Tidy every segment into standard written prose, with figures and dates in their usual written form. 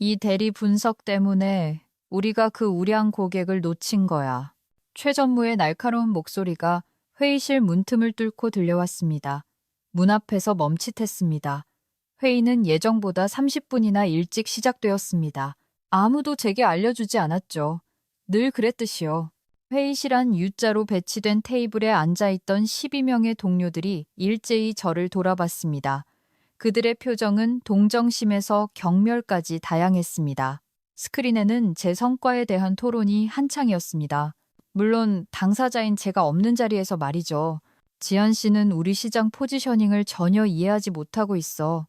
이 대리 분석 때문에 우리가 그 우량 고객을 놓친 거야. 최 전무의 날카로운 목소리가 회의실 문틈을 뚫고 들려왔습니다. 문 앞에서 멈칫했습니다. 회의는 예정보다 30분이나 일찍 시작되었습니다. 아무도 제게 알려주지 않았죠. 늘 그랬듯이요. 회의실 안 U자로 배치된 테이블에 앉아있던 12명의 동료들이 일제히 저를 돌아봤습니다. 그들의 표정은 동정심에서 경멸까지 다양했습니다. 스크린에는 제 성과에 대한 토론이 한창이었습니다. 물론 당사자인 제가 없는 자리에서 말이죠. 지한 씨는 우리 시장 포지셔닝을 전혀 이해하지 못하고 있어.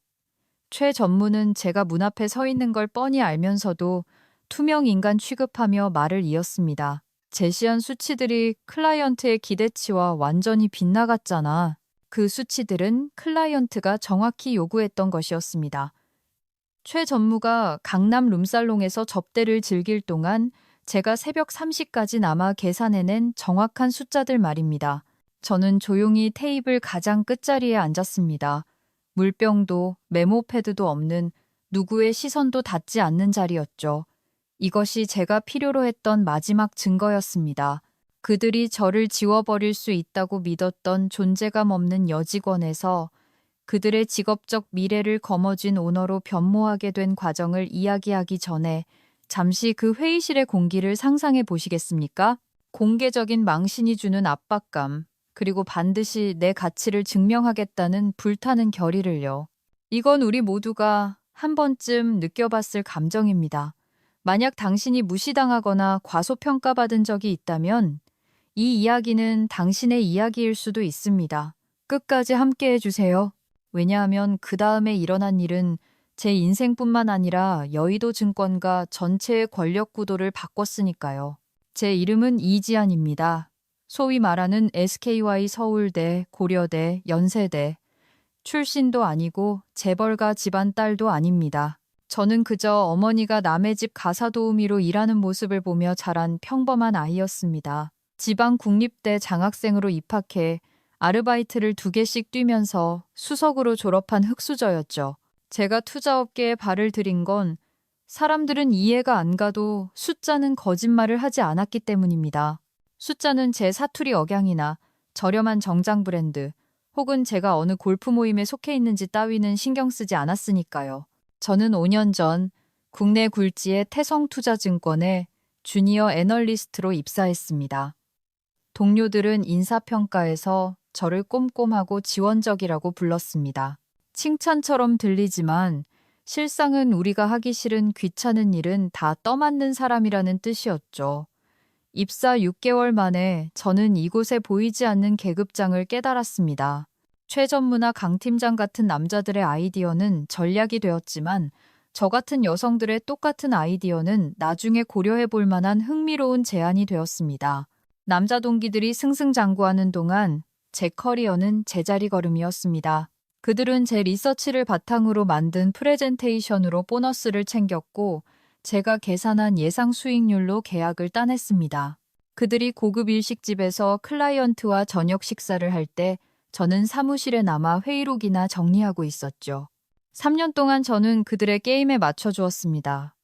최 전무는 제가 문 앞에 서 있는 걸 뻔히 알면서도 투명 인간 취급하며 말을 이었습니다. 제시한 수치들이 클라이언트의 기대치와 완전히 빗나갔잖아. 그 수치들은 클라이언트가 정확히 요구했던 것이었습니다. 최 전무가 강남 룸살롱에서 접대를 즐길 동안 제가 새벽 3시까지 남아 계산해낸 정확한 숫자들 말입니다. 저는 조용히 테이블 가장 끝자리에 앉았습니다. 물병도 메모패드도 없는 누구의 시선도 닿지 않는 자리였죠. 이것이 제가 필요로 했던 마지막 증거였습니다. 그들이 저를 지워버릴 수 있다고 믿었던 존재감 없는 여직원에서 그들의 직업적 미래를 거머쥔 오너로 변모하게 된 과정을 이야기하기 전에 잠시 그 회의실의 공기를 상상해 보시겠습니까? 공개적인 망신이 주는 압박감, 그리고 반드시 내 가치를 증명하겠다는 불타는 결의를요. 이건 우리 모두가 한 번쯤 느껴봤을 감정입니다. 만약 당신이 무시당하거나 과소평가받은 적이 있다면 이 이야기는 당신의 이야기일 수도 있습니다. 끝까지 함께 해주세요. 왜냐하면 그 다음에 일어난 일은 제 인생뿐만 아니라 여의도 증권가 전체의 권력 구도를 바꿨으니까요. 제 이름은 이지안입니다. 소위 말하는 SKY 서울대, 고려대, 연세대. 출신도 아니고 재벌가 집안 딸도 아닙니다. 저는 그저 어머니가 남의 집 가사도우미로 일하는 모습을 보며 자란 평범한 아이였습니다. 지방 국립대 장학생으로 입학해 아르바이트를 2개씩 뛰면서 수석으로 졸업한 흙수저였죠. 제가 투자업계에 발을 들인 건 사람들은 이해가 안 가도 숫자는 거짓말을 하지 않았기 때문입니다. 숫자는 제 사투리 억양이나 저렴한 정장 브랜드 혹은 제가 어느 골프 모임에 속해 있는지 따위는 신경 쓰지 않았으니까요. 저는 5년 전 국내 굴지의 태성투자증권에 주니어 애널리스트로 입사했습니다. 동료들은 인사평가에서 저를 꼼꼼하고 지원적이라고 불렀습니다. 칭찬처럼 들리지만 실상은 우리가 하기 싫은 귀찮은 일은 다 떠맡는 사람이라는 뜻이었죠. 입사 6개월 만에 저는 이곳에 보이지 않는 계급장을 깨달았습니다. 최 전무나 강 팀장 같은 남자들의 아이디어는 전략이 되었지만 저 같은 여성들의 똑같은 아이디어는 나중에 고려해 볼 만한 흥미로운 제안이 되었습니다. 남자 동기들이 승승장구하는 동안 제 커리어는 제자리 걸음이었습니다. 그들은 제 리서치를 바탕으로 만든 프레젠테이션으로 보너스를 챙겼고 제가 계산한 예상 수익률로 계약을 따냈습니다. 그들이 고급 일식집에서 클라이언트와 저녁 식사를 할 때 저는 사무실에 남아 회의록이나 정리하고 있었죠. 3년 동안 저는 그들의 게임에 맞춰주었습니다.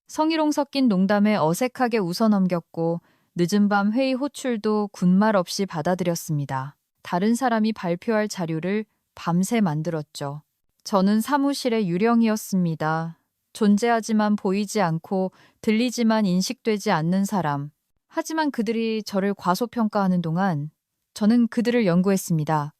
성희롱 섞인 농담에 어색하게 웃어넘겼고 늦은 밤 회의 호출도 군말 없이 받아들였습니다. 다른 사람이 발표할 자료를 밤새 만들었죠. 저는 사무실의 유령이었습니다. 존재하지만 보이지 않고 들리지만 인식되지 않는 사람. 하지만 그들이 저를 과소평가하는 동안 저는 그들을 연구했습니다.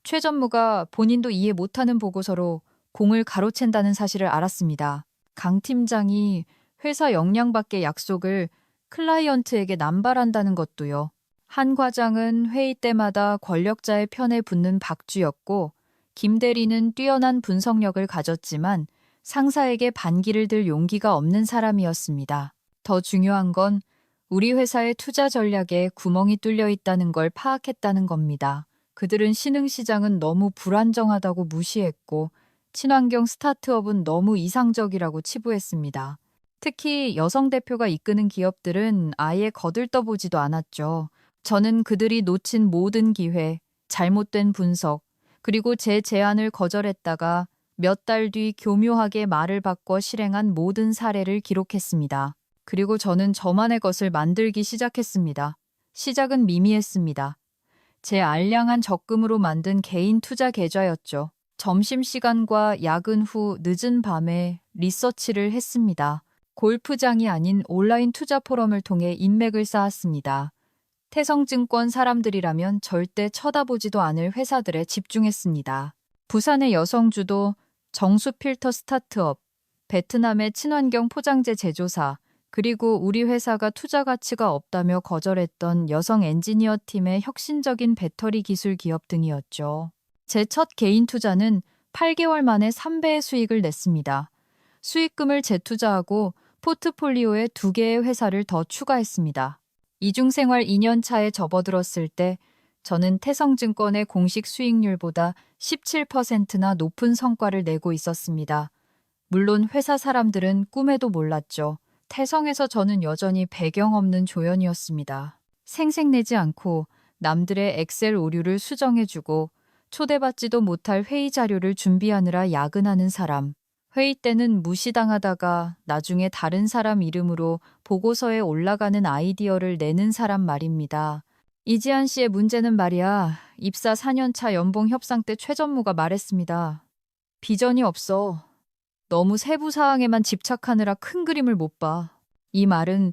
최 전무가 본인도 이해 못하는 보고서로 공을 가로챈다는 사실을 알았습니다. 강 팀장이 회사 역량 밖의 약속을 클라이언트에게 남발한다는 것도요. 한 과장은 회의 때마다 권력자의 편에 붙는 박쥐였고 김 대리는 뛰어난 분석력을 가졌지만 상사에게 반기를 들 용기가 없는 사람이었습니다. 더 중요한 건 우리 회사의 투자 전략에 구멍이 뚫려 있다는 걸 파악했다는 겁니다. 그들은 신흥시장은 너무 불안정하다고 무시했고 친환경 스타트업은 너무 이상적이라고 치부했습니다. 특히 여성 대표가 이끄는 기업들은 아예 거들떠보지도 않았죠. 저는 그들이 놓친 모든 기회, 잘못된 분석, 그리고 제 제안을 거절했다가 몇 달 뒤 교묘하게 말을 바꿔 실행한 모든 사례를 기록했습니다. 그리고 저는 저만의 것을 만들기 시작했습니다. 시작은 미미했습니다. 제 알량한 적금으로 만든 개인 투자 계좌였죠. 점심시간과 야근 후 늦은 밤에 리서치를 했습니다. 골프장이 아닌 온라인 투자 포럼을 통해 인맥을 쌓았습니다. 태성증권 사람들이라면 절대 쳐다보지도 않을 회사들에 집중했습니다. 부산의 여성주도, 정수필터 스타트업, 베트남의 친환경 포장재 제조사, 그리고 우리 회사가 투자 가치가 없다며 거절했던 여성 엔지니어 팀의 혁신적인 배터리 기술 기업 등이었죠. 제 첫 개인 투자는 8개월 만에 3배의 수익을 냈습니다. 수익금을 재투자하고 포트폴리오에 2개의 회사를 더 추가했습니다. 이중생활 2년 차에 접어들었을 때 저는 태성증권의 공식 수익률보다 17%나 높은 성과를 내고 있었습니다. 물론 회사 사람들은 꿈에도 몰랐죠. 태성에서 저는 여전히 배경 없는 조연이었습니다. 생색내지 않고 남들의 엑셀 오류를 수정해주고 초대받지도 못할 회의 자료를 준비하느라 야근하는 사람. 회의 때는 무시당하다가 나중에 다른 사람 이름으로 보고서에 올라가는 아이디어를 내는 사람 말입니다. 이지한 씨의 문제는 말이야. 입사 4년차 연봉 협상 때 최 전무가 말했습니다. 비전이 없어. 너무 세부 사항에만 집착하느라 큰 그림을 못 봐. 이 말은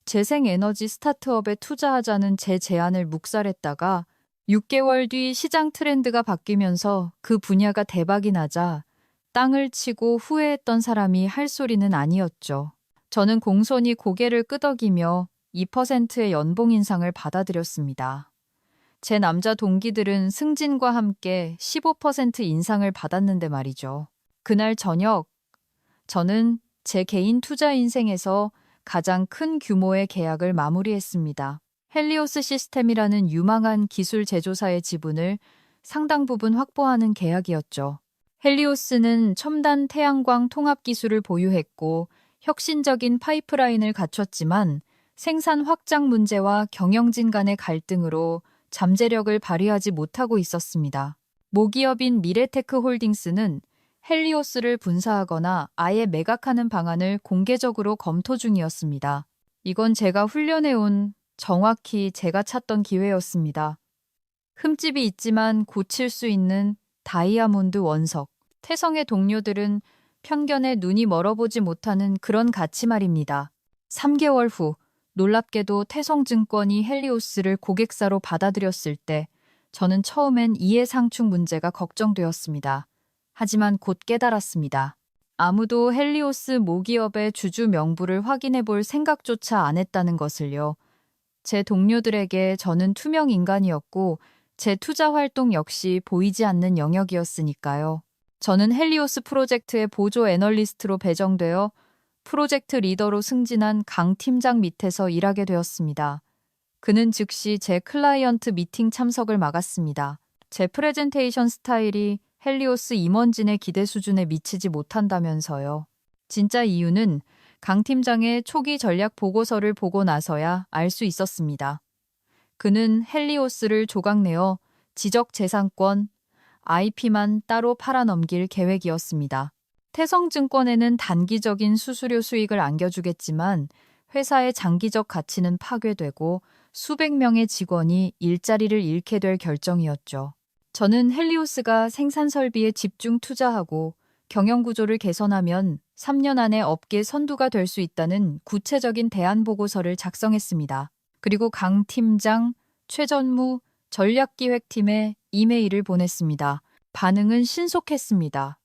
재생에너지 스타트업에 투자하자는 제 제안을 묵살했다가 6개월 뒤 시장 트렌드가 바뀌면서 그 분야가 대박이 나자 땅을 치고 후회했던 사람이 할 소리는 아니었죠. 저는 공손히 고개를 끄덕이며 2%의 연봉 인상을 받아들였습니다. 제 남자 동기들은 승진과 함께 15% 인상을 받았는데 말이죠. 그날 저녁, 저는 제 개인 투자 인생에서 가장 큰 규모의 계약을 마무리했습니다. 헬리오스 시스템이라는 유망한 기술 제조사의 지분을 상당 부분 확보하는 계약이었죠. 헬리오스는 첨단 태양광 통합 기술을 보유했고 혁신적인 파이프라인을 갖췄지만 생산 확장 문제와 경영진 간의 갈등으로 잠재력을 발휘하지 못하고 있었습니다. 모기업인 미래테크 홀딩스는 헬리오스를 분사하거나 아예 매각하는 방안을 공개적으로 검토 중이었습니다. 이건 제가 훈련해온 정확히 제가 찾던 기회였습니다. 흠집이 있지만 고칠 수 있는 다이아몬드 원석. 태성의 동료들은 편견에 눈이 멀어보지 못하는 그런 가치 말입니다. 3개월 후 놀랍게도 태성증권이 헬리오스를 고객사로 받아들였을 때 저는 처음엔 이해상충 문제가 걱정되었습니다. 하지만 곧 깨달았습니다. 아무도 헬리오스 모기업의 주주 명부를 확인해 볼 생각조차 안 했다는 것을요. 제 동료들에게 저는 투명 인간이었고 제 투자 활동 역시 보이지 않는 영역이었으니까요. 저는 헬리오스 프로젝트의 보조 애널리스트로 배정되어 프로젝트 리더로 승진한 강 팀장 밑에서 일하게 되었습니다. 그는 즉시 제 클라이언트 미팅 참석을 막았습니다. 제 프레젠테이션 스타일이 헬리오스 임원진의 기대 수준에 미치지 못한다면서요. 진짜 이유는 강 팀장의 초기 전략 보고서를 보고 나서야 알 수 있었습니다. 그는 헬리오스를 조각내어 지적재산권, IP만 따로 팔아넘길 계획이었습니다. 태성증권에는 단기적인 수수료 수익을 안겨주겠지만 회사의 장기적 가치는 파괴되고 수백 명의 직원이 일자리를 잃게 될 결정이었죠. 저는 헬리오스가 생산 설비에 집중 투자하고 경영 구조를 개선하면 3년 안에 업계 선두가 될 수 있다는 구체적인 대안 보고서를 작성했습니다. 그리고 강 팀장, 최 전무, 전략기획팀에 이메일을 보냈습니다. 반응은 신속했습니다.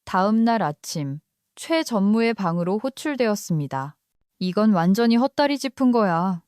다음 날 아침, 최 전무의 방으로 호출되었습니다. 이건 완전히 헛다리 짚은 거야.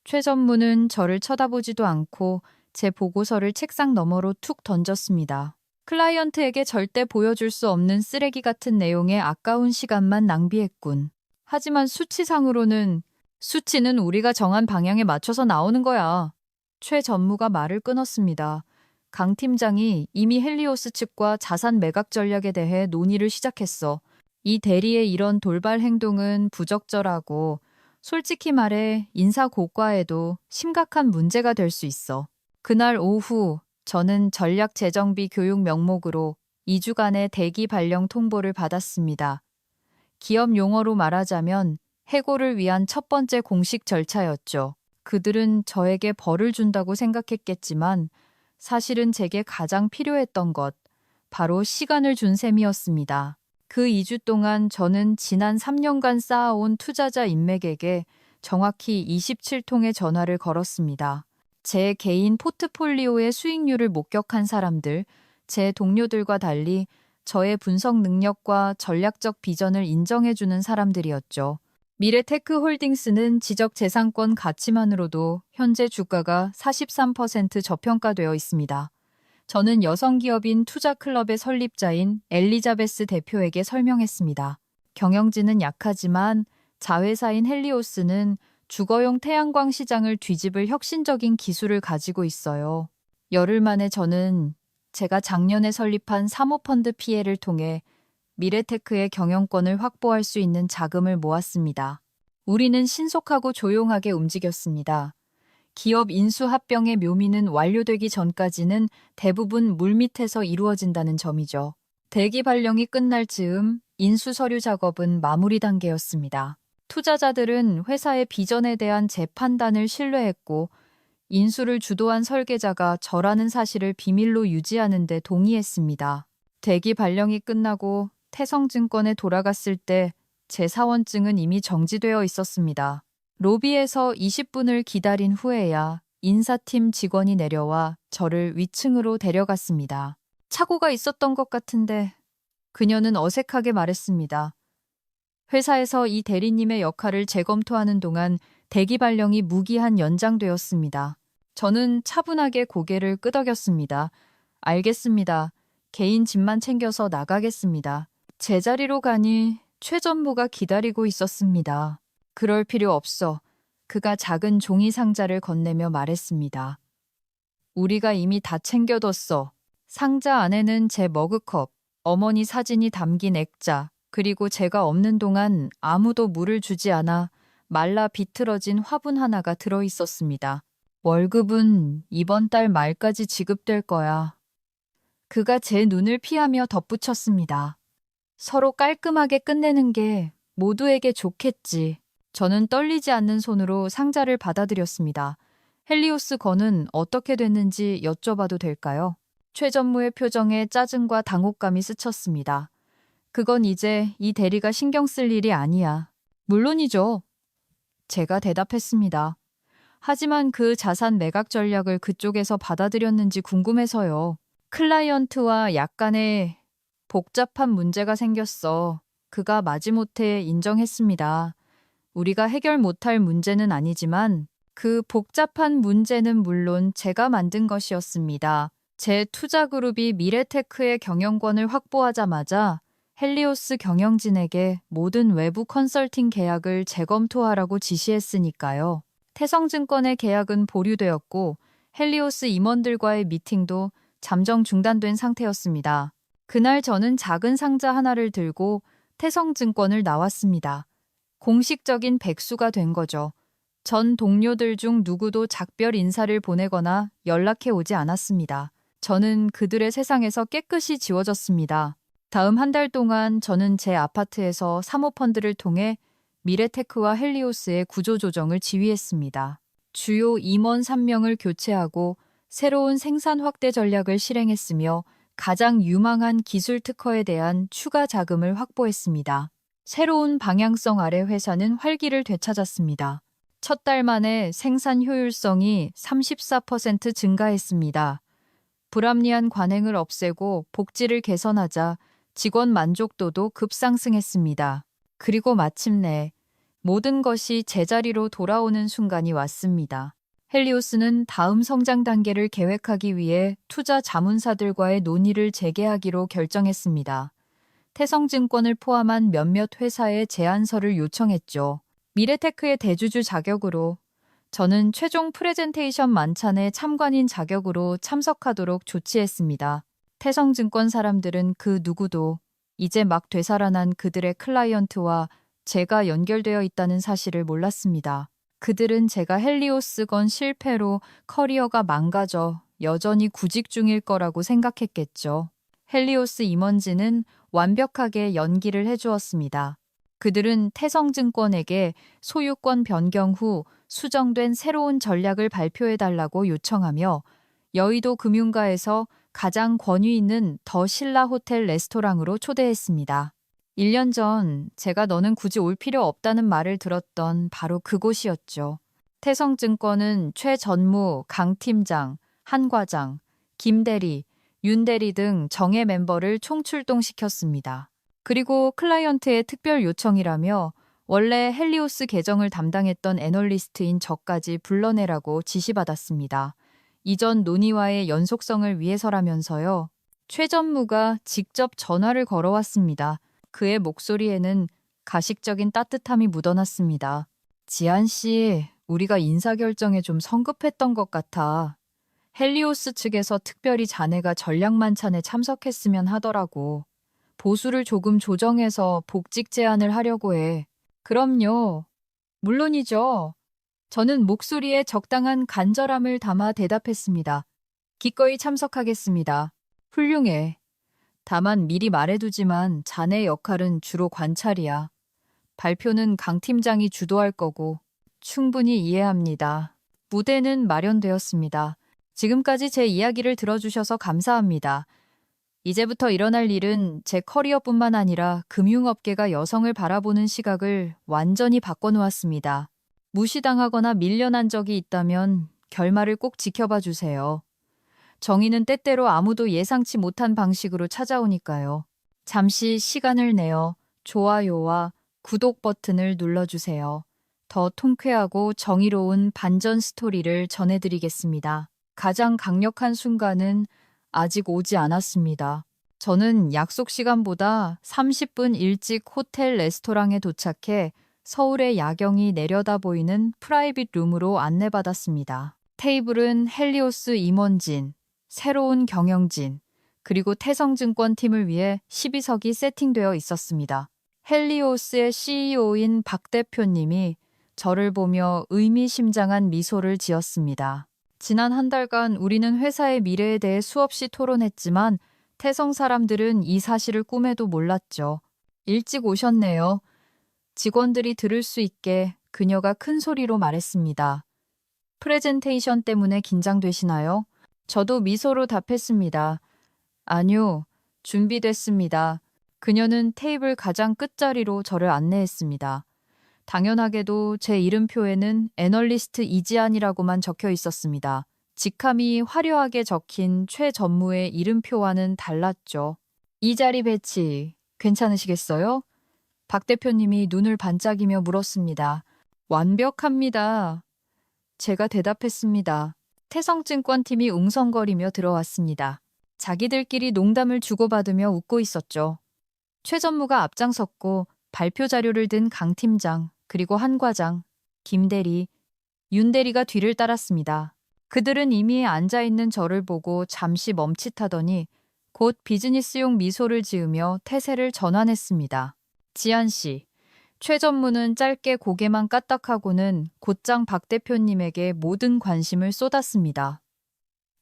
최 전무는 저를 쳐다보지도 않고 제 보고서를 책상 너머로 툭 던졌습니다. 클라이언트에게 절대 보여줄 수 없는 쓰레기 같은 내용에 아까운 시간만 낭비했군. 하지만 수치상으로는 수치는 우리가 정한 방향에 맞춰서 나오는 거야. 최 전무가 말을 끊었습니다. 강 팀장이 이미 헬리오스 측과 자산 매각 전략에 대해 논의를 시작했어. 이 대리의 이런 돌발 행동은 부적절하고 솔직히 말해 인사 고과에도 심각한 문제가 될 수 있어. 그날 오후 저는 전략 재정비 교육 명목으로 2주간의 대기 발령 통보를 받았습니다. 기업 용어로 말하자면 해고를 위한 첫 번째 공식 절차였죠. 그들은 저에게 벌을 준다고 생각했겠지만 사실은 제게 가장 필요했던 것, 바로 시간을 준 셈이었습니다. 그 2주 동안 저는 지난 3년간 쌓아온 투자자 인맥에게 정확히 27통의 전화를 걸었습니다. 제 개인 포트폴리오의 수익률을 목격한 사람들, 제 동료들과 달리 저의 분석 능력과 전략적 비전을 인정해주는 사람들이었죠. 미래테크홀딩스는 지적재산권 가치만으로도 현재 주가가 43% 저평가되어 있습니다. 저는 여성 기업인 투자클럽의 설립자인 엘리자베스 대표에게 설명했습니다. 경영진은 약하지만 자회사인 헬리오스는 주거용 태양광 시장을 뒤집을 혁신적인 기술을 가지고 있어요. 열흘 만에 저는 제가 작년에 설립한 사모펀드 PL을 통해 미래테크의 경영권을 확보할 수 있는 자금을 모았습니다. 우리는 신속하고 조용하게 움직였습니다. 기업 인수 합병의 묘미는 완료되기 전까지는 대부분 물밑에서 이루어진다는 점이죠. 대기 발령이 끝날 즈음 인수 서류 작업은 마무리 단계였습니다. 투자자들은 회사의 비전에 대한 제 판단을 신뢰했고 인수를 주도한 설계자가 저라는 사실을 비밀로 유지하는 데 동의했습니다. 대기 발령이 끝나고 태성증권에 돌아갔을 때 제 사원증은 이미 정지되어 있었습니다. 로비에서 20분을 기다린 후에야 인사팀 직원이 내려와 저를 위층으로 데려갔습니다. 착오가 있었던 것 같은데 그녀는 어색하게 말했습니다. 회사에서 이 대리님의 역할을 재검토하는 동안 대기 발령이 무기한 연장되었습니다. 저는 차분하게 고개를 끄덕였습니다. 알겠습니다. 개인 짐만 챙겨서 나가겠습니다. 제자리로 가니 최 전무가 기다리고 있었습니다. 그럴 필요 없어. 그가 작은 종이 상자를 건네며 말했습니다. 우리가 이미 다 챙겨뒀어. 상자 안에는 제 머그컵, 어머니 사진이 담긴 액자, 그리고 제가 없는 동안 아무도 물을 주지 않아 말라 비틀어진 화분 하나가 들어있었습니다. 월급은 이번 달 말까지 지급될 거야. 그가 제 눈을 피하며 덧붙였습니다. 서로 깔끔하게 끝내는 게 모두에게 좋겠지. 저는 떨리지 않는 손으로 상자를 받아들였습니다. 헬리오스 건은 어떻게 됐는지 여쭤봐도 될까요? 최 전무의 표정에 짜증과 당혹감이 스쳤습니다. 그건 이제 이 대리가 신경 쓸 일이 아니야. 물론이죠. 제가 대답했습니다. 하지만 그 자산 매각 전략을 그쪽에서 받아들였는지 궁금해서요. 클라이언트와 약간의 복잡한 문제가 생겼어. 그가 마지못해 인정했습니다. 우리가 해결 못할 문제는 아니지만 그 복잡한 문제는 물론 제가 만든 것이었습니다. 제 투자그룹이 미래테크의 경영권을 확보하자마자 헬리오스 경영진에게 모든 외부 컨설팅 계약을 재검토하라고 지시했으니까요. 태성증권의 계약은 보류되었고 헬리오스 임원들과의 미팅도 잠정 중단된 상태였습니다. 그날 저는 작은 상자 하나를 들고 태성증권을 나왔습니다. 공식적인 백수가 된 거죠. 전 동료들 중 누구도 작별 인사를 보내거나 연락해 오지 않았습니다. 저는 그들의 세상에서 깨끗이 지워졌습니다. 다음 한 달 동안 저는 제 아파트에서 사모펀드를 통해 미래테크와 헬리오스의 구조조정을 지휘했습니다. 주요 임원 3명을 교체하고 새로운 생산 확대 전략을 실행했으며 가장 유망한 기술 특허에 대한 추가 자금을 확보했습니다. 새로운 방향성 아래 회사는 활기를 되찾았습니다. 첫 달 만에 생산 효율성이 34% 증가했습니다. 불합리한 관행을 없애고 복지를 개선하자 직원 만족도도 급상승했습니다. 그리고 마침내 모든 것이 제자리로 돌아오는 순간이 왔습니다. 헬리오스는 다음 성장 단계를 계획하기 위해 투자 자문사들과의 논의를 재개하기로 결정했습니다. 태성증권을 포함한 몇몇 회사의 제안서를 요청했죠. 미래테크의 대주주 자격으로 저는 최종 프레젠테이션 만찬에 참관인 자격으로 참석하도록 조치했습니다. 태성증권 사람들은 그 누구도 이제 막 되살아난 그들의 클라이언트와 제가 연결되어 있다는 사실을 몰랐습니다. 그들은 제가 헬리오스 건 실패로 커리어가 망가져 여전히 구직 중일 거라고 생각했겠죠. 헬리오스 임원진은 완벽하게 연기를 해주었습니다. 그들은 태성증권에게 소유권 변경 후 수정된 새로운 전략을 발표해달라고 요청하며 여의도 금융가에서 가장 권위 있는 더 신라 호텔 레스토랑으로 초대했습니다. 1년 전 제가 너는 굳이 올 필요 없다는 말을 들었던 바로 그곳이었죠. 태성증권은 최 전무, 강 팀장, 한 과장, 김 대리, 윤 대리 등 정예 멤버를 총출동시켰습니다. 그리고 클라이언트의 특별 요청이라며 원래 헬리오스 계정을 담당했던 애널리스트인 저까지 불러내라고 지시받았습니다. 이전 논의와의 연속성을 위해서라면서요. 최 전무가 직접 전화를 걸어왔습니다. 그의 목소리에는 가식적인 따뜻함이 묻어났습니다. 지한 씨, 우리가 인사결정에 좀 성급했던 것 같아. 헬리오스 측에서 특별히 자네가 전략만찬에 참석했으면 하더라고. 보수를 조금 조정해서 복직 제안을 하려고 해. 그럼요. 물론이죠. 저는 목소리에 적당한 간절함을 담아 대답했습니다. 기꺼이 참석하겠습니다. 훌륭해. 다만 미리 말해두지만 자네 역할은 주로 관찰이야. 발표는 강 팀장이 주도할 거고 충분히 이해합니다. 무대는 마련되었습니다. 지금까지 제 이야기를 들어주셔서 감사합니다. 이제부터 일어날 일은 제 커리어뿐만 아니라 금융업계가 여성을 바라보는 시각을 완전히 바꿔놓았습니다. 무시당하거나 밀려난 적이 있다면 결말을 꼭 지켜봐 주세요. 정의는 때때로 아무도 예상치 못한 방식으로 찾아오니까요. 잠시 시간을 내어 좋아요와 구독 버튼을 눌러주세요. 더 통쾌하고 정의로운 반전 스토리를 전해드리겠습니다. 가장 강력한 순간은 아직 오지 않았습니다. 저는 약속 시간보다 30분 일찍 호텔 레스토랑에 도착해 서울의 야경이 내려다 보이는 프라이빗 룸으로 안내받았습니다. 테이블은 헬리오스 임원진, 새로운 경영진, 그리고 태성증권 팀을 위해 12석이 세팅되어 있었습니다. 헬리오스의 CEO인 박 대표님이 저를 보며 의미심장한 미소를 지었습니다. 지난 한 달간 우리는 회사의 미래에 대해 수없이 토론했지만 태성 사람들은 이 사실을 꿈에도 몰랐죠. 일찍 오셨네요. 직원들이 들을 수 있게 그녀가 큰 소리로 말했습니다. 프레젠테이션 때문에 긴장되시나요? 저도 미소로 답했습니다. 아니요, 준비됐습니다. 그녀는 테이블 가장 끝자리로 저를 안내했습니다. 당연하게도 제 이름표에는 애널리스트 이지안이라고만 적혀 있었습니다. 직함이 화려하게 적힌 최 전무의 이름표와는 달랐죠. 이 자리 배치 괜찮으시겠어요? 박 대표님이 눈을 반짝이며 물었습니다. 완벽합니다. 제가 대답했습니다. 태성증권팀이 웅성거리며 들어왔습니다. 자기들끼리 농담을 주고받으며 웃고 있었죠. 최 전무가 앞장섰고 발표 자료를 든 강 팀장, 그리고 한 과장, 김 대리, 윤 대리가 뒤를 따랐습니다. 그들은 이미 앉아있는 저를 보고 잠시 멈칫하더니 곧 비즈니스용 미소를 지으며 태세를 전환했습니다. 지한 씨, 최 전무는 짧게 고개만 까딱하고는 곧장 박 대표님에게 모든 관심을 쏟았습니다.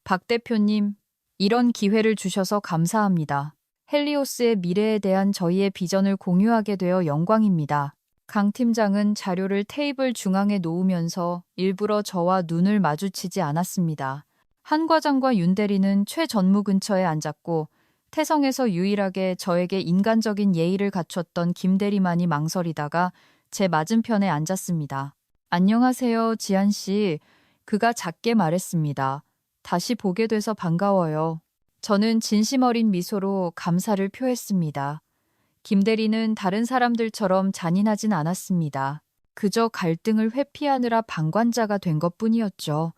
박 대표님, 이런 기회를 주셔서 감사합니다. 헬리오스의 미래에 대한 저희의 비전을 공유하게 되어 영광입니다. 강 팀장은 자료를 테이블 중앙에 놓으면서 일부러 저와 눈을 마주치지 않았습니다. 한 과장과 윤 대리는 최 전무 근처에 앉았고 태성에서 유일하게 저에게 인간적인 예의를 갖췄던 김 대리만이 망설이다가 제 맞은편에 앉았습니다. 안녕하세요, 지한 씨. 그가 작게 말했습니다. 다시 보게 돼서 반가워요. 저는 진심 어린 미소로 감사를 표했습니다. 김 대리는 다른 사람들처럼 잔인하진 않았습니다. 그저 갈등을 회피하느라 방관자가 된 것뿐이었죠.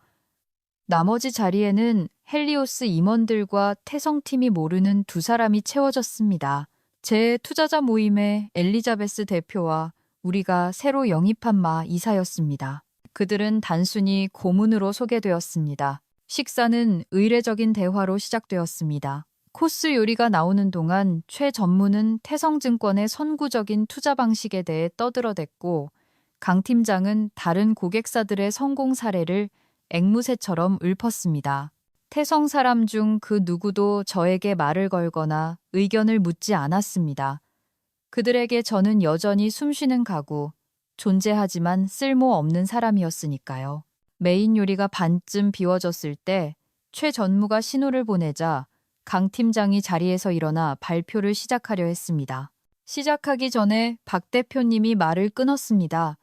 나머지 자리에는 헬리오스 임원들과 태성팀이 모르는 두 사람이 채워졌습니다. 제 투자자 모임의 엘리자베스 대표와 우리가 새로 영입한 마 이사였습니다. 그들은 단순히 고문으로 소개되었습니다. 식사는 의례적인 대화로 시작되었습니다. 코스 요리가 나오는 동안 최 전무는 태성증권의 선구적인 투자 방식에 대해 떠들어댔고 강 팀장은 다른 고객사들의 성공 사례를 앵무새처럼 읊었습니다. 태성 사람 중 그 누구도 저에게 말을 걸거나 의견을 묻지 않았습니다. 그들에게 저는 여전히 숨쉬는 가구, 존재하지만 쓸모없는 사람이었으니까요. 메인 요리가 반쯤 비워졌을 때 최 전무가 신호를 보내자 강 팀장이 자리에서 일어나 발표를 시작하려 했습니다. 시작하기 전에 박 대표님이 말을 끊었습니다.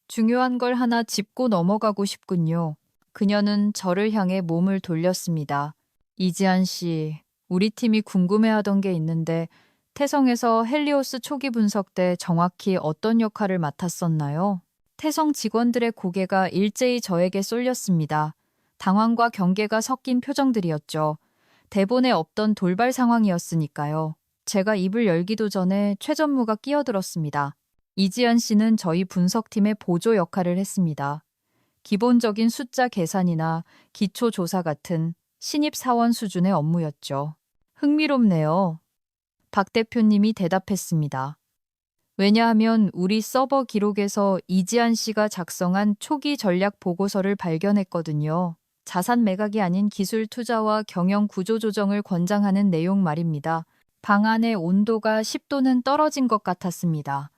중요한 걸 하나 짚고 넘어가고 싶군요. 그녀는 저를 향해 몸을 돌렸습니다. 이지한 씨, 우리 팀이 궁금해하던 게 있는데 태성에서 헬리오스 초기 분석 때 정확히 어떤 역할을 맡았었나요? 태성 직원들의 고개가 일제히 저에게 쏠렸습니다. 당황과 경계가 섞인 표정들이었죠. 대본에 없던 돌발 상황이었으니까요. 제가 입을 열기도 전에 최 전무가 끼어들었습니다. 이지연 씨는 저희 분석팀의 보조 역할을 했습니다. 기본적인 숫자 계산이나 기초 조사 같은 신입사원 수준의 업무였죠. 흥미롭네요. 박 대표님이 대답했습니다. 왜냐하면 우리 서버 기록에서 이지한 씨가 작성한 초기 전략 보고서를 발견했거든요. 자산 매각이 아닌 기술 투자와 경영 구조 조정을 권장하는 내용 말입니다. 방안의 온도가 10도는 떨어진 것 같았습니다.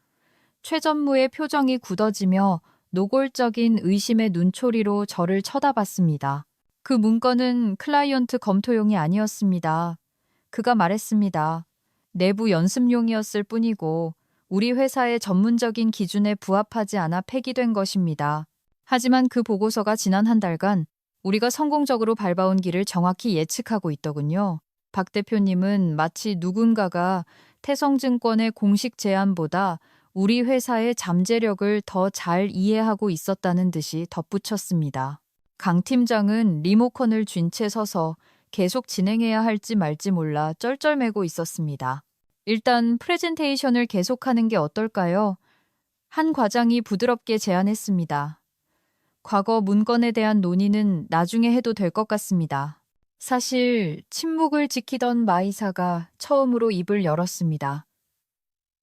최 전무의 표정이 굳어지며 노골적인 의심의 눈초리로 저를 쳐다봤습니다. 그 문건은 클라이언트 검토용이 아니었습니다. 그가 말했습니다. 내부 연습용이었을 뿐이고 우리 회사의 전문적인 기준에 부합하지 않아 폐기된 것입니다. 하지만 그 보고서가 지난 한 달간 우리가 성공적으로 밟아온 길을 정확히 예측하고 있더군요. 박 대표님은 마치 누군가가 태성증권의 공식 제안보다 우리 회사의 잠재력을 더 잘 이해하고 있었다는 듯이 덧붙였습니다. 강 팀장은 리모컨을 쥔 채 서서 계속 진행해야 할지 말지 몰라 쩔쩔매고 있었습니다. 일단 프레젠테이션을 계속하는 게 어떨까요? 한 과장이 부드럽게 제안했습니다. 과거 문건에 대한 논의는 나중에 해도 될 것 같습니다. 사실 침묵을 지키던 마이사가 처음으로 입을 열었습니다.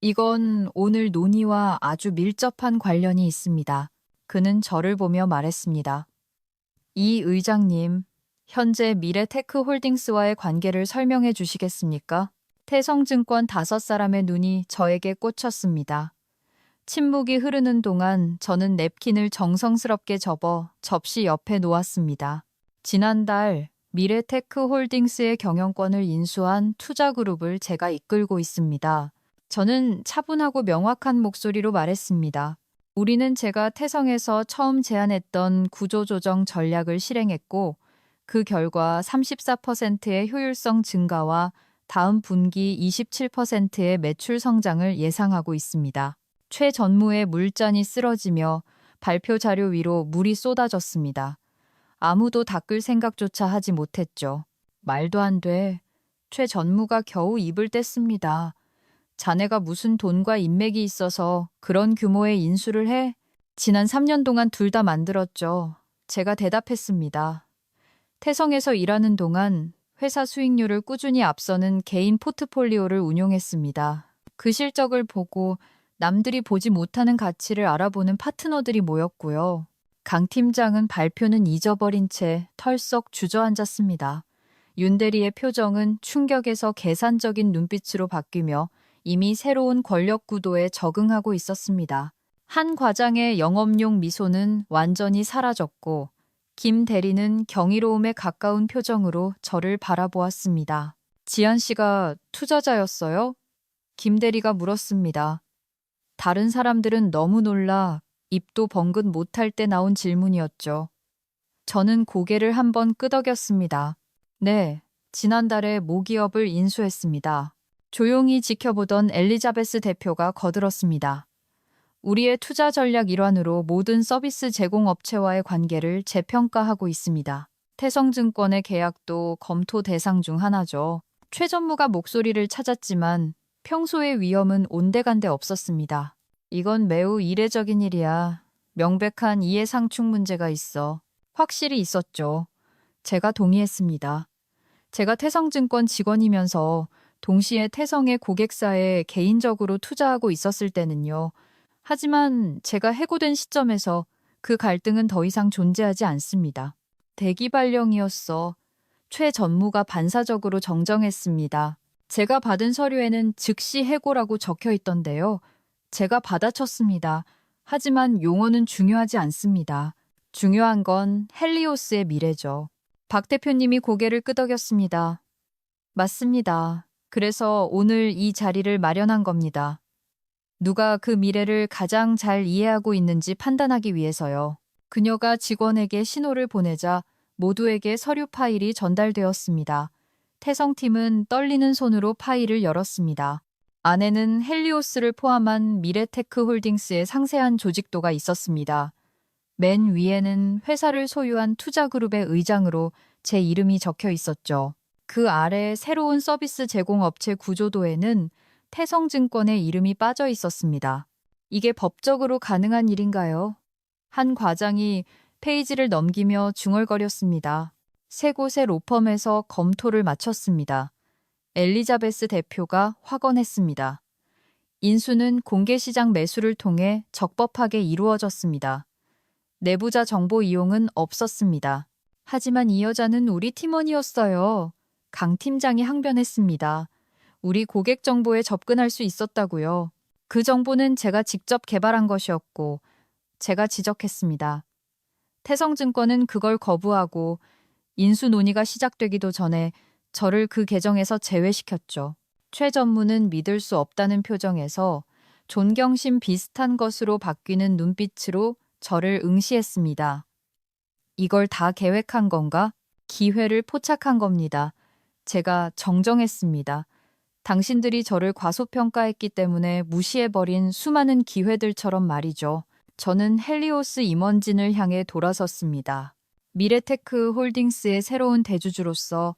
이건 오늘 논의와 아주 밀접한 관련이 있습니다. 그는 저를 보며 말했습니다. 이 의장님, 현재 미래테크홀딩스와의 관계를 설명해 주시겠습니까? 태성증권 5사람의 눈이 저에게 꽂혔습니다. 침묵이 흐르는 동안 저는 냅킨을 정성스럽게 접어 접시 옆에 놓았습니다. 지난달 미래테크홀딩스의 경영권을 인수한 투자그룹을 제가 이끌고 있습니다. 저는 차분하고 명확한 목소리로 말했습니다. 우리는 제가 태성에서 처음 제안했던 구조조정 전략을 실행했고 그 결과 34%의 효율성 증가와 다음 분기 27%의 매출 성장을 예상하고 있습니다. 최 전무의 물잔이 쓰러지며 발표 자료 위로 물이 쏟아졌습니다. 아무도 닦을 생각조차 하지 못했죠. 말도 안 돼. 최 전무가 겨우 입을 뗐습니다. 자네가 무슨 돈과 인맥이 있어서 그런 규모의 인수를 해? 지난 3년 동안 둘 다 만들었죠. 제가 대답했습니다. 태성에서 일하는 동안 회사 수익률을 꾸준히 앞서는 개인 포트폴리오를 운용했습니다. 그 실적을 보고 남들이 보지 못하는 가치를 알아보는 파트너들이 모였고요. 강 팀장은 발표는 잊어버린 채 털썩 주저앉았습니다. 윤 대리의 표정은 충격에서 계산적인 눈빛으로 바뀌며 이미 새로운 권력 구도에 적응하고 있었습니다. 한 과장의 영업용 미소는 완전히 사라졌고 김 대리는 경이로움에 가까운 표정으로 저를 바라보았습니다. 지한 씨가 투자자였어요? 김 대리가 물었습니다. 다른 사람들은 너무 놀라 입도 번긋 못할 때 나온 질문이었죠. 저는 고개를 한번 끄덕였습니다. 네, 지난달에 모기업을 인수했습니다. 조용히 지켜보던 엘리자베스 대표가 거들었습니다. 우리의 투자 전략 일환으로 모든 서비스 제공업체와의 관계를 재평가하고 있습니다. 태성증권의 계약도 검토 대상 중 하나죠. 최 전무가 목소리를 찾았지만 평소의 위험은 온데간데 없었습니다. 이건 매우 이례적인 일이야. 명백한 이해상충 문제가 있어. 확실히 있었죠. 제가 동의했습니다. 제가 태성증권 직원이면서 동시에 태성의 고객사에 개인적으로 투자하고 있었을 때는요. 하지만 제가 해고된 시점에서 그 갈등은 더 이상 존재하지 않습니다. 대기발령이었어. 최 전무가 반사적으로 정정했습니다. 제가 받은 서류에는 즉시 해고라고 적혀 있던데요. 제가 받아쳤습니다. 하지만 용어는 중요하지 않습니다. 중요한 건 헬리오스의 미래죠. 박 대표님이 고개를 끄덕였습니다. 맞습니다. 그래서 오늘 이 자리를 마련한 겁니다. 누가 그 미래를 가장 잘 이해하고 있는지 판단하기 위해서요. 그녀가 직원에게 신호를 보내자 모두에게 서류 파일이 전달되었습니다. 태성팀은 떨리는 손으로 파일을 열었습니다. 안에는 헬리오스를 포함한 미래테크 홀딩스의 상세한 조직도가 있었습니다. 맨 위에는 회사를 소유한 투자그룹의 의장으로 제 이름이 적혀 있었죠. 그 아래 새로운 서비스 제공 업체 구조도에는 태성증권의 이름이 빠져 있었습니다. 이게 법적으로 가능한 일인가요? 한 과장이 페이지를 넘기며 중얼거렸습니다. 세 곳의 로펌에서 검토를 마쳤습니다. 엘리자베스 대표가 확언했습니다. 인수는 공개시장 매수를 통해 적법하게 이루어졌습니다. 내부자 정보 이용은 없었습니다. 하지만 이 여자는 우리 팀원이었어요. 강 팀장이 항변했습니다. 우리 고객 정보에 접근할 수 있었다고요. 그 정보는 제가 직접 개발한 것이었고 제가 지적했습니다. 태성증권은 그걸 거부하고 인수 논의가 시작되기도 전에 저를 그 계정에서 제외시켰죠. 최 전무는 믿을 수 없다는 표정에서 존경심 비슷한 것으로 바뀌는 눈빛으로 저를 응시했습니다. 이걸 다 계획한 건가? 기회를 포착한 겁니다. 제가 정정했습니다. 당신들이 저를 과소평가했기 때문에 무시해버린 수많은 기회들처럼 말이죠. 저는 헬리오스 임원진을 향해 돌아섰습니다. 미래테크 홀딩스의 새로운 대주주로서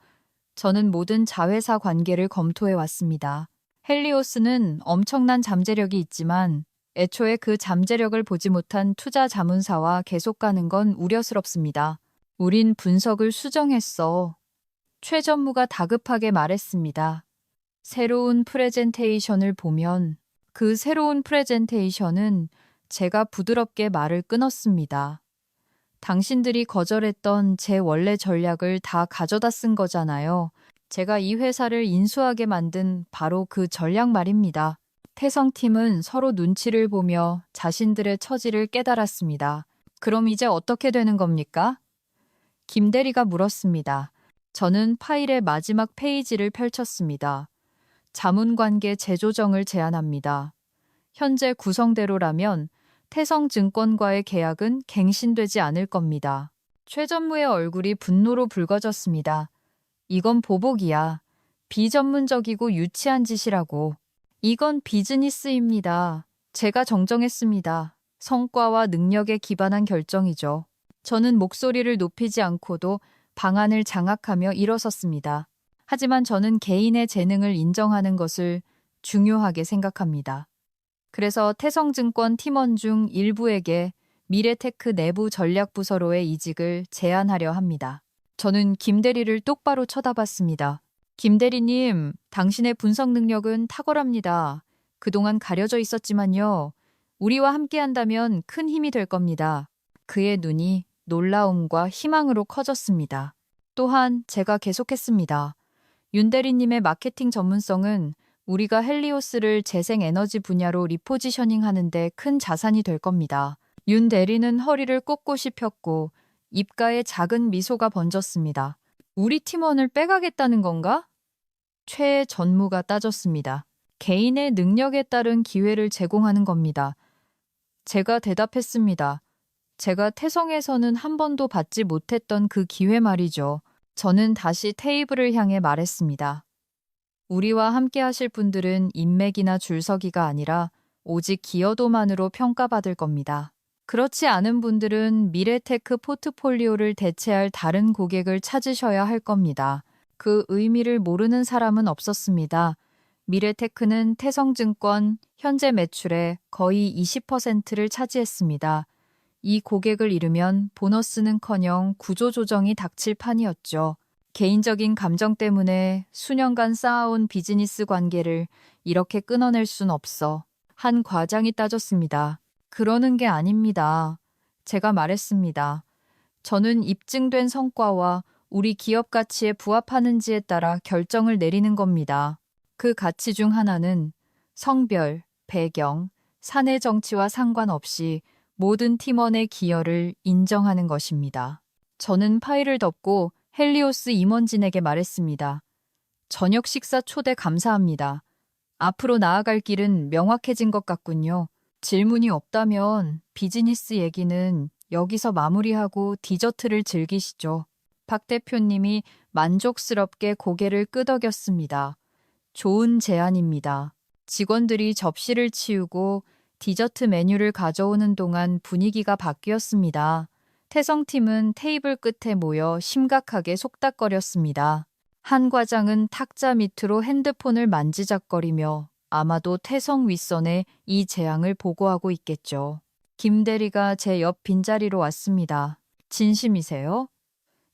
저는 모든 자회사 관계를 검토해 왔습니다. 헬리오스는 엄청난 잠재력이 있지만 애초에 그 잠재력을 보지 못한 투자 자문사와 계속 가는 건 우려스럽습니다. 우린 분석을 수정했어. 최 전무가 다급하게 말했습니다. 새로운 프레젠테이션을 보면 그 새로운 프레젠테이션은 제가 부드럽게 말을 끊었습니다. 당신들이 거절했던 제 원래 전략을 다 가져다 쓴 거잖아요. 제가 이 회사를 인수하게 만든 바로 그 전략 말입니다. 태성팀은 서로 눈치를 보며 자신들의 처지를 깨달았습니다. 그럼 이제 어떻게 되는 겁니까? 김 대리가 물었습니다. 저는 파일의 마지막 페이지를 펼쳤습니다. 자문관계 재조정을 제안합니다. 현재 구성대로라면 태성증권과의 계약은 갱신되지 않을 겁니다. 최 전무의 얼굴이 분노로 붉어졌습니다. 이건 보복이야. 비전문적이고 유치한 짓이라고. 이건 비즈니스입니다. 제가 정정했습니다. 성과와 능력에 기반한 결정이죠. 저는 목소리를 높이지 않고도 방안을 장악하며 일어섰습니다. 하지만 저는 개인의 재능을 인정하는 것을 중요하게 생각합니다. 그래서 태성증권 팀원 중 일부에게 미래테크 내부 전략부서로의 이직을 제안하려 합니다. 저는 김 대리를 똑바로 쳐다봤습니다. 김 대리님, 당신의 분석 능력은 탁월합니다. 그동안 가려져 있었지만요. 우리와 함께한다면 큰 힘이 될 겁니다. 그의 눈이 놀라움과 희망으로 커졌습니다. 또한 제가 계속했습니다. 윤 대리님의 마케팅 전문성은 우리가 헬리오스를 재생에너지 분야로 리포지셔닝 하는데 큰 자산이 될 겁니다. 윤 대리는 허리를 꼿꼿이 폈고 입가에 작은 미소가 번졌습니다. 우리 팀원을 빼가겠다는 건가? 최 전무가 따졌습니다. 개인의 능력에 따른 기회를 제공하는 겁니다. 제가 대답했습니다. 제가 태성에서는 한 번도 받지 못했던 그 기회 말이죠. 저는 다시 테이블을 향해 말했습니다. 우리와 함께 하실 분들은 인맥이나 줄서기가 아니라 오직 기여도만으로 평가받을 겁니다. 그렇지 않은 분들은 미래테크 포트폴리오를 대체할 다른 고객을 찾으셔야 할 겁니다. 그 의미를 모르는 사람은 없었습니다. 미래테크는 태성증권 현재 매출의 거의 20%를 차지했습니다. 이 고객을 잃으면 보너스는커녕 구조조정이 닥칠 판이었죠. 개인적인 감정 때문에 수년간 쌓아온 비즈니스 관계를 이렇게 끊어낼 순 없어. 한 과장이 따졌습니다. 그러는 게 아닙니다. 제가 말했습니다. 저는 입증된 성과와 우리 기업 가치에 부합하는지에 따라 결정을 내리는 겁니다. 그 가치 중 하나는 성별, 배경, 사내 정치와 상관없이 모든 팀원의 기여를 인정하는 것입니다. 저는 파일을 덮고 헬리오스 임원진에게 말했습니다. 저녁 식사 초대 감사합니다. 앞으로 나아갈 길은 명확해진 것 같군요. 질문이 없다면 비즈니스 얘기는 여기서 마무리하고 디저트를 즐기시죠. 박 대표님이 만족스럽게 고개를 끄덕였습니다. 좋은 제안입니다. 직원들이 접시를 치우고 디저트 메뉴를 가져오는 동안 분위기가 바뀌었습니다. 태성팀은 테이블 끝에 모여 심각하게 속닥거렸습니다. 한 과장은 탁자 밑으로 핸드폰을 만지작거리며 아마도 태성 윗선에 이 재앙을 보고하고 있겠죠. 김 대리가 제 옆 빈자리로 왔습니다. 진심이세요?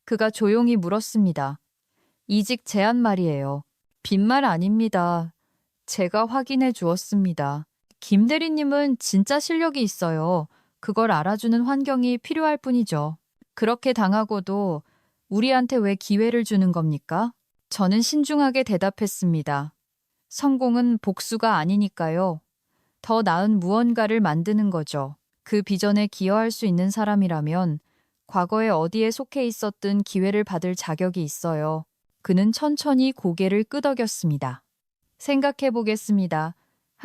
그가 조용히 물었습니다. 이직 제안 말이에요. 빈말 아닙니다. 제가 확인해 주었습니다. 김 대리님은 진짜 실력이 있어요. 그걸 알아주는 환경이 필요할 뿐이죠. 그렇게 당하고도 우리한테 왜 기회를 주는 겁니까? 저는 신중하게 대답했습니다. 성공은 복수가 아니니까요. 더 나은 무언가를 만드는 거죠. 그 비전에 기여할 수 있는 사람이라면 과거에 어디에 속해 있었든 기회를 받을 자격이 있어요. 그는 천천히 고개를 끄덕였습니다. 생각해 보겠습니다.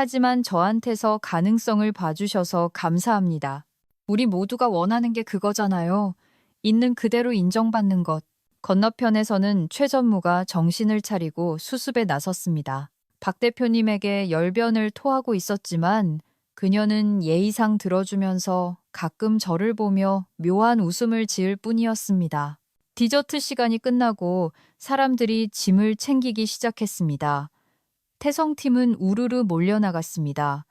하지만 저한테서 가능성을 봐주셔서 감사합니다. 우리 모두가 원하는 게 그거잖아요. 있는 그대로 인정받는 것. 건너편에서는 최 전무가 정신을 차리고 수습에 나섰습니다. 박 대표님에게 열변을 토하고 있었지만 그녀는 예의상 들어주면서 가끔 저를 보며 묘한 웃음을 지을 뿐이었습니다. 디저트 시간이 끝나고 사람들이 짐을 챙기기 시작했습니다. 태성팀은 우르르 몰려나갔습니다.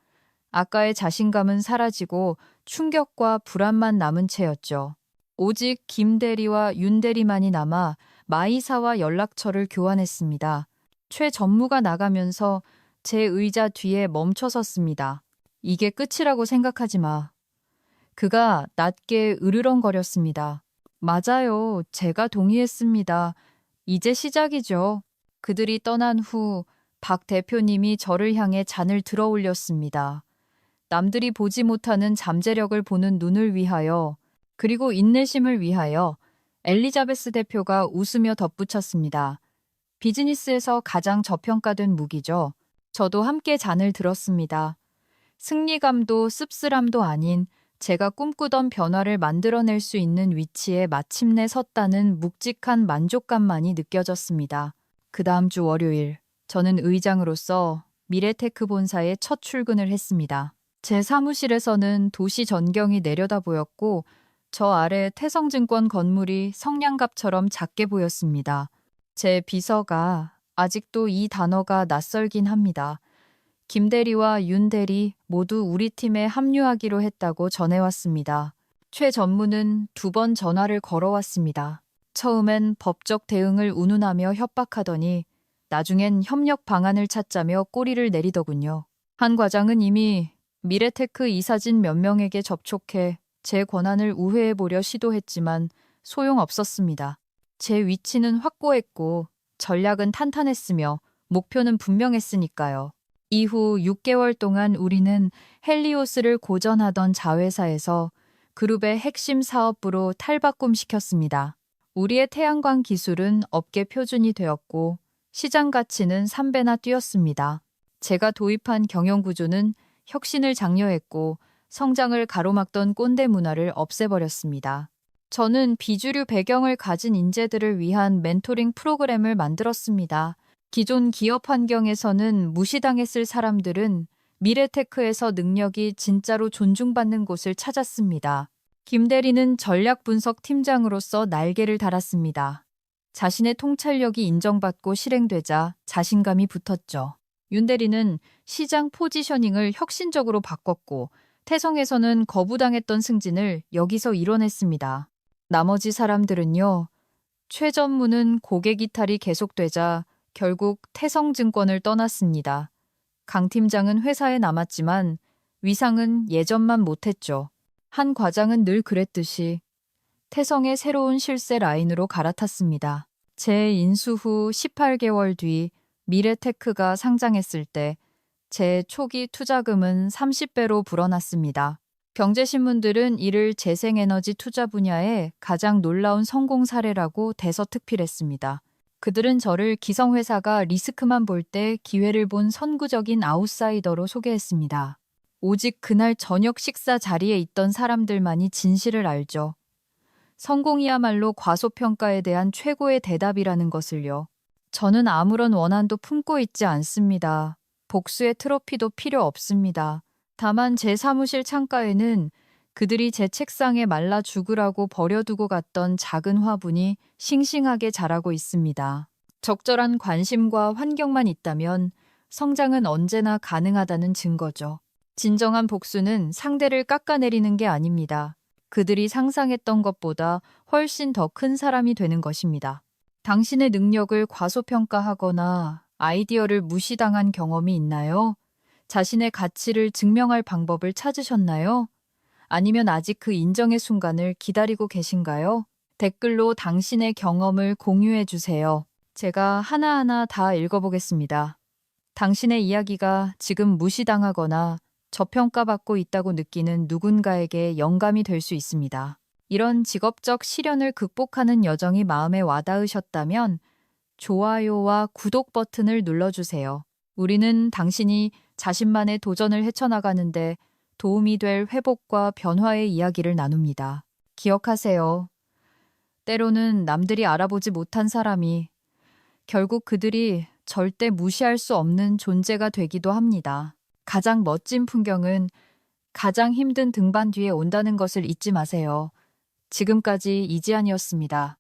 아까의 자신감은 사라지고 충격과 불안만 남은 채였죠. 오직 김 대리와 윤 대리만이 남아 마이사와 연락처를 교환했습니다. 최 전무가 나가면서 제 의자 뒤에 멈춰 섰습니다. 이게 끝이라고 생각하지 마. 그가 낮게 으르렁거렸습니다. 맞아요. 제가 동의했습니다. 이제 시작이죠. 그들이 떠난 후 박 대표님이 저를 향해 잔을 들어 올렸습니다. 남들이 보지 못하는 잠재력을 보는 눈을 위하여 그리고 인내심을 위하여 엘리자베스 대표가 웃으며 덧붙였습니다. 비즈니스에서 가장 저평가된 무기죠. 저도 함께 잔을 들었습니다. 승리감도 씁쓸함도 아닌 제가 꿈꾸던 변화를 만들어낼 수 있는 위치에 마침내 섰다는 묵직한 만족감만이 느껴졌습니다. 그 다음 주 월요일, 저는 의장으로서 미래테크 본사에 첫 출근을 했습니다. 제 사무실에서는 도시 전경이 내려다 보였고 저 아래 태성증권 건물이 성냥갑처럼 작게 보였습니다. 제 비서가 아직도 이 단어가 낯설긴 합니다. 김 대리와 윤 대리 모두 우리 팀에 합류하기로 했다고 전해왔습니다. 최 전무는 2번 전화를 걸어왔습니다. 처음엔 법적 대응을 운운하며 협박하더니 나중엔 협력 방안을 찾자며 꼬리를 내리더군요. 한 과장은 이미 미래테크 이사진 몇 명에게 접촉해 제 권한을 우회해보려 시도했지만 소용없었습니다. 제 위치는 확고했고 전략은 탄탄했으며 목표는 분명했으니까요. 이후 6개월 동안 우리는 헬리오스를 고전하던 자회사에서 그룹의 핵심 사업부로 탈바꿈시켰습니다. 우리의 태양광 기술은 업계 표준이 되었고 시장 가치는 3배나 뛰었습니다. 제가 도입한 경영 구조는 혁신을 장려했고 성장을 가로막던 꼰대 문화를 없애버렸습니다. 저는 비주류 배경을 가진 인재들을 위한 멘토링 프로그램을 만들었습니다. 기존 기업 환경에서는 무시당했을 사람들은 미래테크에서 능력이 진짜로 존중받는 곳을 찾았습니다. 김 대리는 전략 분석 팀장으로서 날개를 달았습니다. 자신의 통찰력이 인정받고 실행되자 자신감이 붙었죠. 윤 대리는 시장 포지셔닝을 혁신적으로 바꿨고 태성에서는 거부당했던 승진을 여기서 이뤄냈습니다. 나머지 사람들은요. 최 전무는 고객 이탈이 계속되자 결국 태성증권을 떠났습니다. 강 팀장은 회사에 남았지만 위상은 예전만 못했죠. 한 과장은 늘 그랬듯이 태성의 새로운 실세 라인으로 갈아탔습니다. 제 인수 후 18개월 뒤 미래테크가 상장했을 때 제 초기 투자금은 30배로 불어났습니다. 경제신문들은 이를 재생에너지 투자 분야의 가장 놀라운 성공 사례라고 대서특필했습니다. 그들은 저를 기성회사가 리스크만 볼 때 기회를 본 선구적인 아웃사이더로 소개했습니다. 오직 그날 저녁 식사 자리에 있던 사람들만이 진실을 알죠. 성공이야말로 과소평가에 대한 최고의 대답이라는 것을요. 저는 아무런 원한도 품고 있지 않습니다. 복수의 트로피도 필요 없습니다. 다만 제 사무실 창가에는 그들이 제 책상에 말라 죽으라고 버려두고 갔던 작은 화분이 싱싱하게 자라고 있습니다. 적절한 관심과 환경만 있다면 성장은 언제나 가능하다는 증거죠. 진정한 복수는 상대를 깎아내리는 게 아닙니다. 그들이 상상했던 것보다 훨씬 더 큰 사람이 되는 것입니다. 당신의 능력을 과소평가하거나 아이디어를 무시당한 경험이 있나요? 자신의 가치를 증명할 방법을 찾으셨나요? 아니면 아직 그 인정의 순간을 기다리고 계신가요? 댓글로 당신의 경험을 공유해 주세요. 제가 하나하나 다 읽어보겠습니다. 당신의 이야기가 지금 무시당하거나 저평가받고 있다고 느끼는 누군가에게 영감이 될 수 있습니다. 이런 직업적 시련을 극복하는 여정이 마음에 와닿으셨다면 좋아요와 구독 버튼을 눌러주세요. 우리는 당신이 자신만의 도전을 헤쳐나가는데 도움이 될 회복과 변화의 이야기를 나눕니다. 기억하세요. 때로는 남들이 알아보지 못한 사람이 결국 그들이 절대 무시할 수 없는 존재가 되기도 합니다. 가장 멋진 풍경은 가장 힘든 등반 뒤에 온다는 것을 잊지 마세요. 지금까지 이지안이었습니다.